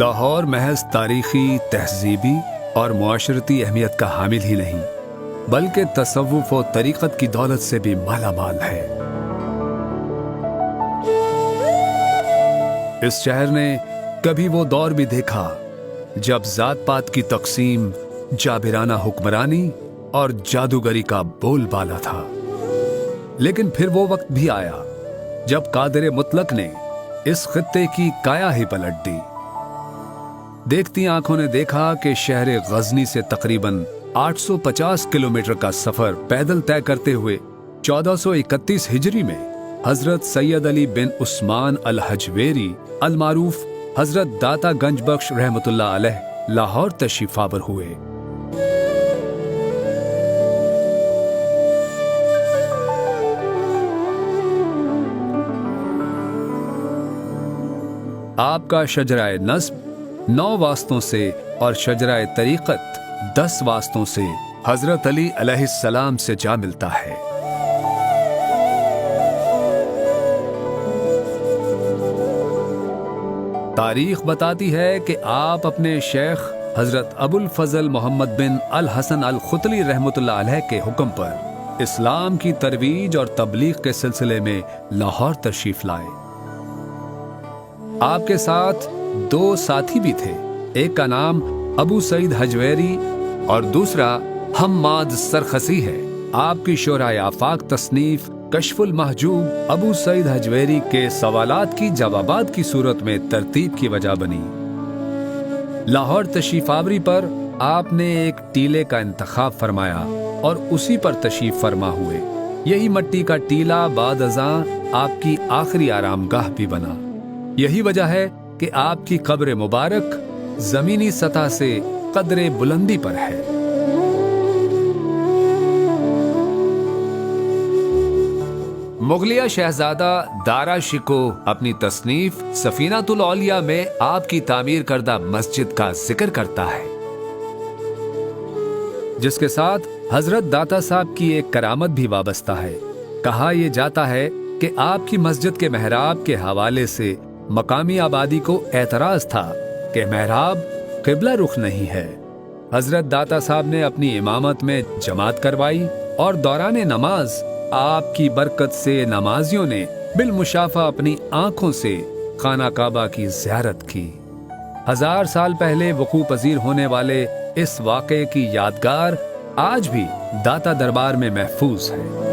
लाहौर महज तारीखी, तहजीबी और मुआशरती अहमियत का हामिल ही नहीं, बल्कि तसव्वुफ और तरीक़त की दौलत से भी माला माल है। इस शहर ने कभी वो दौर भी देखा जब जात पात की तकसीम, जाबिराना हुक्मरानी और जादूगरी का बोलबाला था। लेकिन फिर वो वक्त भी आया जब कादिर मुतलक ने इस खित्ते की काया ही पलट दी। देखती आंखों ने देखा कि शहर गजनी से तकरीबन 850 किलोमीटर का सफर पैदल तय करते हुए 1431 हिजरी में हजरत सैयद अली बिन उस्मान अल हजवेरी अल मारूफ हजरत दाता गंज बख्श रहमतुल्लाह अलैह लाहौर तशरीफ आवर हुए। आपका शजराए नस्ब 9 वास्तों से और शजराए तरीक़त 10 वास्तों से हजरत अली अलैहिस्सलाम से जा मिलता है। तारीख बताती है कि आप अपने शेख हजरत अबुल फजल मोहम्मद बिन अल हसन अल खुतली रहमतुल्लाह अलैह के हुक्म पर इस्लाम की तरवीज और तबलीग के सिलसिले में लाहौर तशरीफ लाए। आपके साथ 2 साथी भी थे, एक का नाम अबू सईद हजवेरी और दूसरा हम्माद सरखसी है। आपकी शोराए आफाक तसनीफ कशफुल महजूब अबू सईद हजवेरी के सवालात की जवाबात की सूरत में तरतीब की वजह बनी। लाहौर तशरीफ आवरी पर आपने एक टीले का इंतखाब फरमाया और उसी पर तशरीफ फरमा हुए। यही मट्टी का टीला बाद अज़ां आपकी आखिरी आरामगाह भी बना। यही वजह है कि आपकी कब्र मुबारक जमीनी सतह से कदरे बुलंदी पर है। मुगलिया शहजादा दारा शिको अपनी तसनीफ सफीनातुल औलिया में आपकी तामीर करदा मस्जिद का जिक्र करता है, जिसके साथ हजरत दाता साहब की एक करामत भी वाबस्ता है। कहा यह जाता है कि आपकी मस्जिद के महराब के हवाले से मकामी आबादी को एतराज था कि महराब किबला रुख नहीं है। हजरत दाता साहब ने अपनी इमामत में जमात करवाई और दौरान नमाज आपकी बरकत से नमाजियों ने बिलमुशाफा अपनी आंखों से खाना काबा की ज़ियारत की। 1000 साल पहले वकू पजीर होने वाले इस वाक़े की यादगार आज भी दाता दरबार में महफूज है।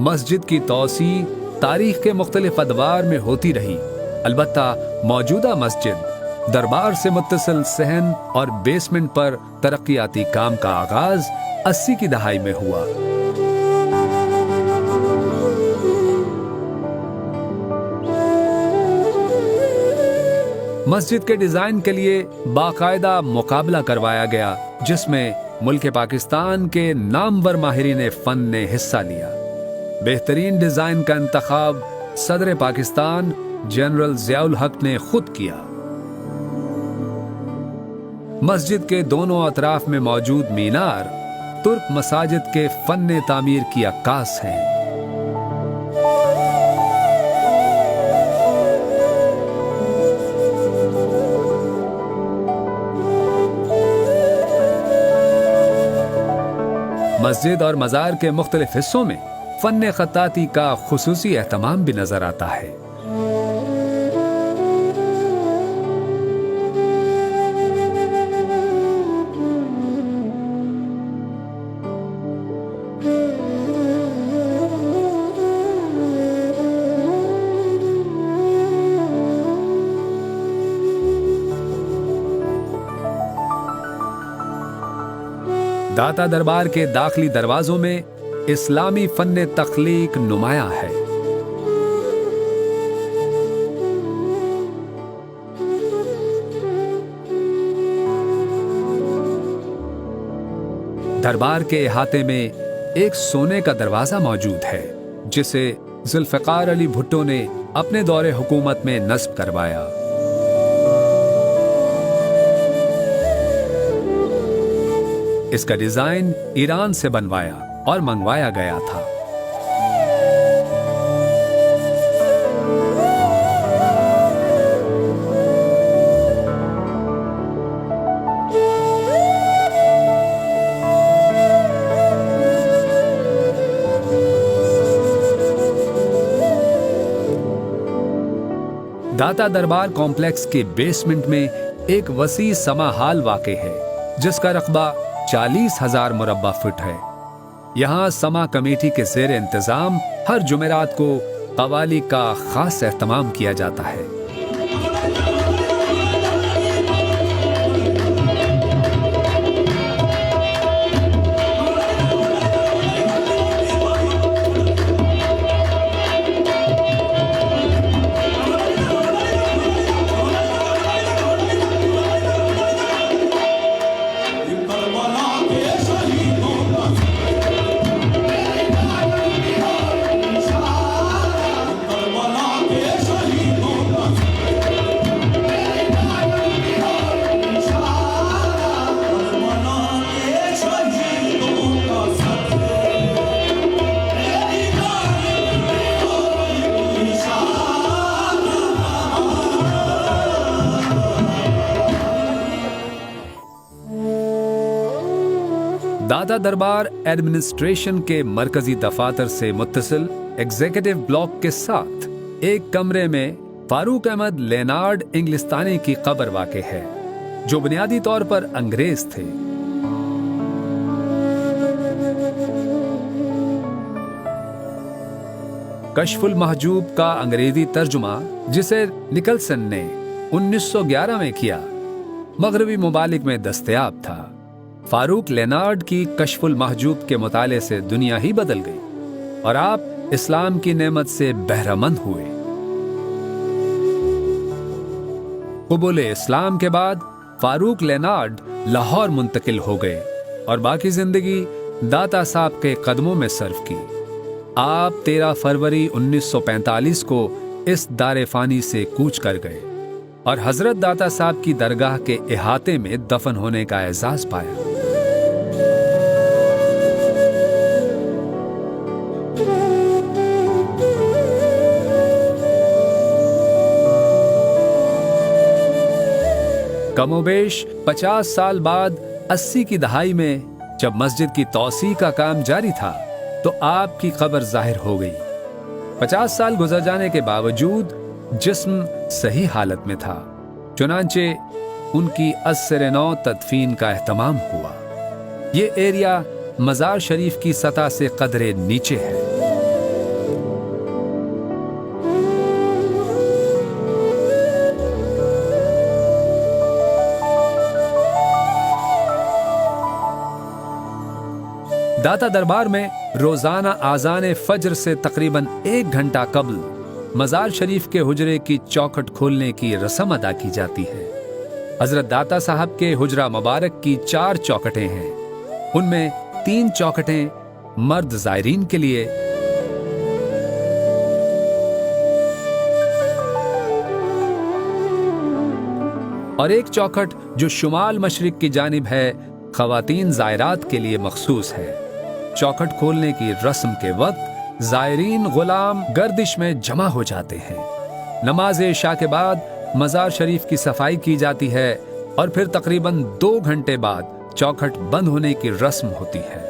मस्जिद की तौसी तारीख के मुख्तलिफ अदवार में होती रही। अलबत्ता मौजूदा मस्जिद दरबार से मुत्तसिल सहन और बेसमेंट पर तरक्याती काम का आगाज 80 की दहाई में हुआ। मस्जिद के डिजाइन के लिए बाकायदा मुकाबला करवाया गया, जिसमें मुल्क पाकिस्तान के नामवर माहिरीन फन ने हिस्सा लिया। बेहतरीन डिजाइन का इंतखाब सदर पाकिस्तान जनरल ज़ियाउल हक ने खुद किया। मस्जिद के दोनों अतराफ में मौजूद मीनार तुर्क मसाजिद के फन तामीर की अक्कास हैं। मस्जिद और मज़ार के मुख्तलिफ हिस्सों में फन खत्ताती का खुसूसी एहतमाम भी नजर आता है। दाता दरबार के दाखिली दरवाजों में इस्लामी फन तख्लीक नुमाया है। दरबार के अहाते में एक सोने का दरवाजा मौजूद है, जिसे जुल्फ़िकार अली भुट्टो ने अपने दौरे हुकूमत में नस्ब करवाया। इसका डिजाइन ईरान से बनवाया और मंगवाया गया था। दाता दरबार कॉम्प्लेक्स के बेसमेंट में एक वसी समा हाल वाक़ है जिसका रकबा 40,000 मुरब्बा फुट है। यहाँ समा कमेटी के ज़ेर इंतज़ाम हर जुमेरात को कवाली का खास एहतमाम किया जाता है। दाता दरबार एडमिनिस्ट्रेशन के मरकजी दफातर से मुत्तसिल एग्जीक्यूटिव ब्लॉक के साथ एक कमरे में फारूक अहमद लेनार्ड इंग्लिस्तानी की कब्र वाक़ है, जो बुनियादी तौर पर अंग्रेज थे। कश्फुल महजूब का अंग्रेजी तर्जुमा, जिसे निकलसन ने 1911 में किया, मगरबी मुमालिक में दस्तयाब था। फारूक लेनार्ड की कश्फुल महजूब के मुताले से दुनिया ही बदल गई और आप इस्लाम की नेमत से बहरामंद हुए। कबूल इस्लाम के बाद फारूक लेनार्ड लाहौर मुंतकिल हो गए और बाकी जिंदगी दाता साहब के कदमों में सर्फ की। आप 13 फरवरी 1945 को इस दारे फानी से कूच कर गए और हजरत दाता साहब की दरगाह के इहाते में दफन होने का एजाज पाया। कमोबेश 50 साल बाद 80 की दहाई में जब मस्जिद की तौसी का काम जारी था तो आपकी कब्र जाहिर हो गई। 50 साल गुजर जाने के बावजूद जिस्म सही हालत में था, चुनांचे उनकी अस्सर-ए-नौ तदफीन का एहतमाम हुआ। ये एरिया मज़ार शरीफ की सतह से कदरे नीचे है। दाता दरबार में रोजाना आज़ान फज्र से तकरीबन 1 घंटा कबल मज़ार शरीफ के हुजरे की चौखट खोलने की रस्म अदा की जाती है। हजरत दाता साहब के हुजरा मुबारक की 4 चौखटें हैं। उनमें 3 चौखटें मर्द ज़ायरीन के लिए और एक चौखट जो शुमाल मशरिक की जानिब है, ख़वातीन ज़ायरात के लिए मखसूस है। चौखट खोलने की रस्म के वक्त ज़ायरीन गुलाम गर्दिश में जमा हो जाते हैं। नमाज इशा के बाद मज़ार शरीफ की सफाई की जाती है और फिर तकरीबन 2 घंटे बाद चौखट बंद होने की रस्म होती है।